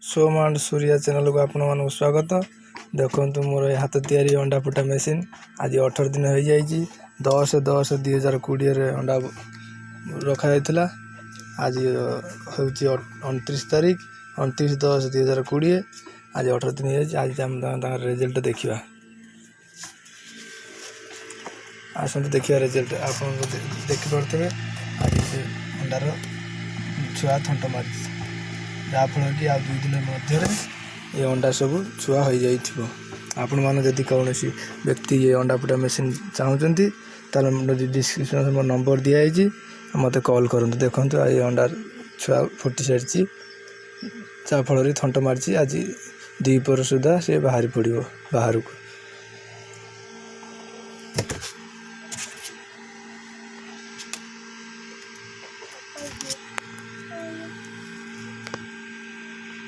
सोम Surya channel को आपण मान स्वागत। देखो मोर हाथ तैयारी अंडा फुटा मेसीन आज 18 दिन हो जाएगी। 10/10/2020 अंडा रखा जाता। आज हूँ 29 तारीख 29/10/2020। आज 18 दिन हो। आज रिजल्ट देखा आसत देखिए रिजल्ट आप देखिपे। आज अंडार छुआ थंट मारी जहाँफल कि आ 2 दिन मध्य ये अंडा सब छुआ हो जाइए। आपण मैंने जदि कौन व्यक्ति ये अंडा फुटा मेसीन चाहते डिस्क्रिप्शन में नंबर दिखाई मत कॉल करूँ। देखो ये अंडा छुआ फुटी सारी जहाँफल थंट मारी आज 2 सुधा सी बाहरी पड़ो बाहर को।